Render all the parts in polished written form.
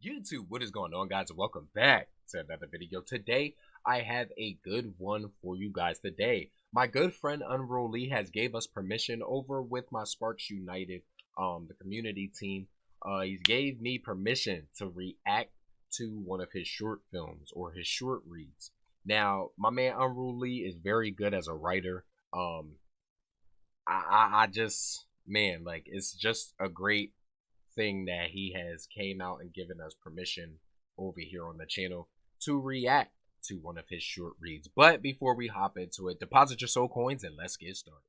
YouTube, what is going on, guys? Welcome back to another video. Today I have a good one for you guys. Today my good friend Unrule Lee has gave us permission over with my Sparks United the community team. He gave me permission to react to one of his short films or his short reads. Now my man Unrule Lee is very good as a writer. I just, man, like, it's just a great thing that he has came out and given us permission over here on the channel to react to one of his short reads. But before we hop into it, deposit your soul coins and let's get started.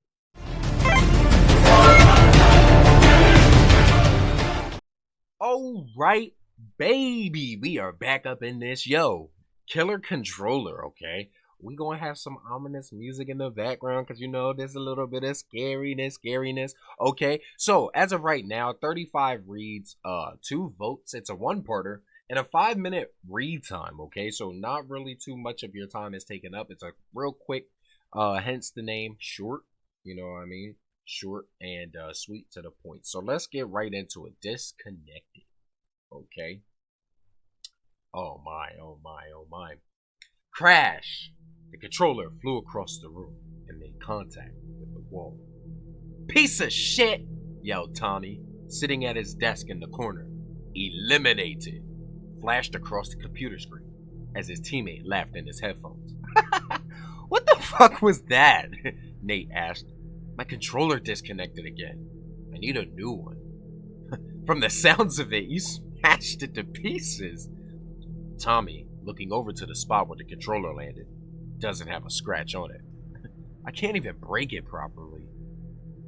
All right, baby, we are back up in this. Killer controller. Okay, we gonna have some ominous music in the background because you know there's a little bit of scariness. Okay, so as of right now, 35 reads, 2 votes. It's a 1-parter and a 5-minute read time. Okay, so not really too much of your time is taken up. It's a real quick, hence the name, short. You know what I mean? Short and sweet to the point. So let's get right into it. Disconnected. Okay. Oh my. Crash! The controller flew across the room and made contact with the wall. Piece of shit! Yelled Tommy, sitting at his desk in the corner. Eliminated! Flashed across the computer screen as his teammate laughed in his headphones. What the fuck was that? Nate asked. My controller disconnected again. I need a new one. From the sounds of it, you smashed it to pieces. Tommy, looking over to the spot where the controller landed, doesn't have a scratch on it. I can't even break it properly.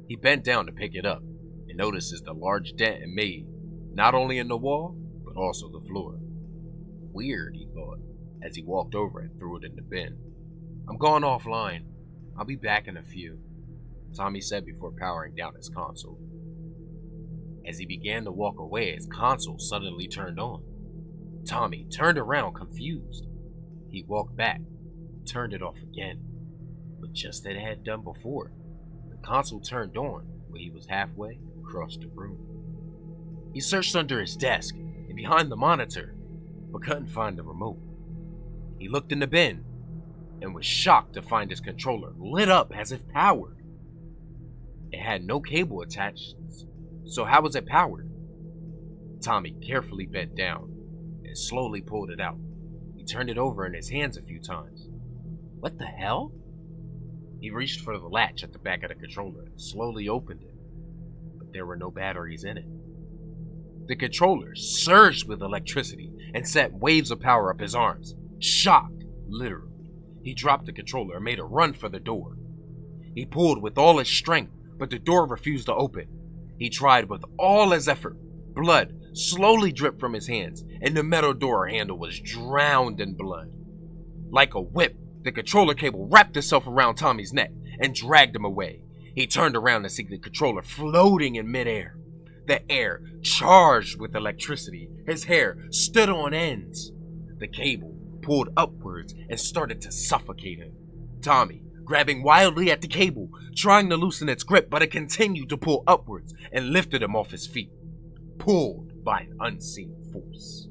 He bent down to pick it up and notices the large dent it made, not only in the wall, but also the floor. Weird, he thought, as he walked over and threw it in the bin. I'm going offline. I'll be back in a few, Tommy said before powering down his console. As he began to walk away, his console suddenly turned on. Tommy turned around confused. He walked back, turned it off again, but just as it had done before, the console turned on when he was halfway across the room. He searched under his desk and behind the monitor, but couldn't find the remote. He looked in the bin and was shocked to find his controller lit up as if powered. It had no cable attached, so how was it powered? Tommy carefully bent down and slowly pulled it out. He turned it over in his hands a few times. What the hell? He reached for the latch at the back of the controller and slowly opened it, but there were no batteries in it. The controller surged with electricity and set waves of power up his arms. Shocked, literally, he dropped the controller and made a run for the door. He pulled with all his strength, but the door refused to open. He tried with all his effort. Blood slowly dripped from his hands, and the metal door handle was drowned in blood. Like a whip, the controller cable wrapped itself around Tommy's neck and dragged him away. He turned around to see the controller floating in midair. The air charged with electricity. His hair stood on ends. The cable pulled upwards and started to suffocate him. Tommy, grabbing wildly at the cable, trying to loosen its grip, but it continued to pull upwards and lifted him off his feet, pulled by an unseen force.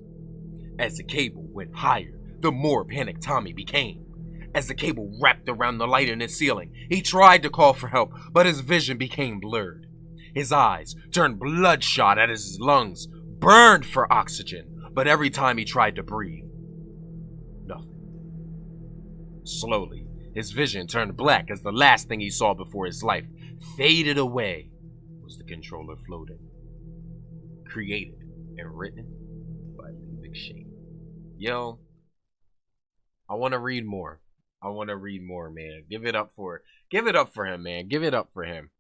As the cable went higher, the more panicked Tommy became. As the cable wrapped around the light in his ceiling, he tried to call for help, but his vision became blurred. His eyes turned bloodshot as his lungs burned for oxygen, but every time he tried to breathe, nothing. Slowly, his vision turned black as the last thing he saw before his life faded away was the controller floating. Created and written by Lee McShane. Yo, I want to read more. Man. Give it up for him, man. Give it up for him.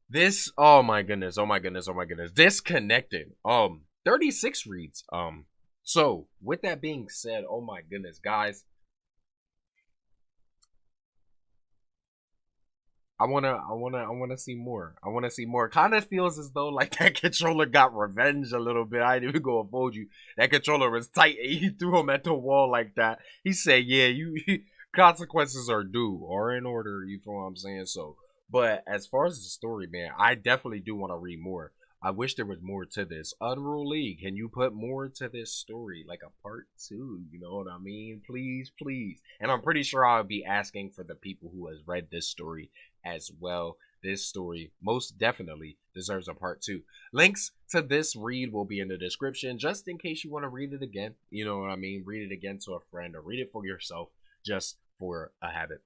This, oh my goodness. Disconnected. 36 reads. So with that being said, oh my goodness, guys, I wanna see more. Kind of feels as though like that controller got revenge a little bit. I ain't even gonna hold you. That controller was tight and he threw him at the wall like that. He said, yeah, consequences are due or in order, you feel what I'm saying? So, but as far as the story, man, I definitely do want to read more. I wish there was more to this. Unrule Lee, can you put more to this story? Like a part 2, you know what I mean? Please, please. And I'm pretty sure I'll be asking for the people who has read this story as well. This story most definitely deserves a part 2. Links to this read will be in the description, just in case you want to read it again. You know what I mean? Read it again to a friend or read it for yourself just for a habit.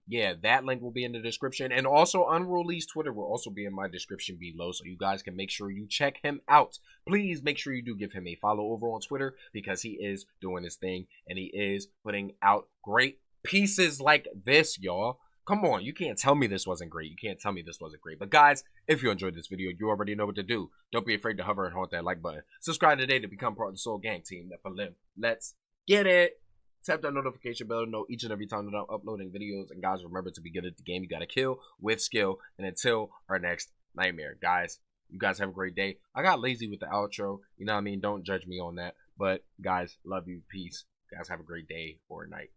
Yeah, that link will be in the description, and also Unrule Lee's Twitter will also be in my description below, so you guys can make sure you check him out. Please make sure you do give him a follow over on Twitter, because he is doing his thing and he is putting out great pieces like this, y'all. Come on, you can't tell me this wasn't great. You can't tell me this wasn't great. But guys, if you enjoyed this video, you already know what to do. Don't be afraid to hover and haunt that like button. Subscribe today to become part of the Soul Gang Team Nephilim. Let's get it. Tap that notification bell to know each and every time that I'm uploading videos. And guys, remember, to be good at the game, you gotta kill with skill. And until our next nightmare, guys, you guys have a great day. I got lazy with the outro, you know what I mean? Don't judge me on that. But guys, love you, peace. Guys, have a great day or night.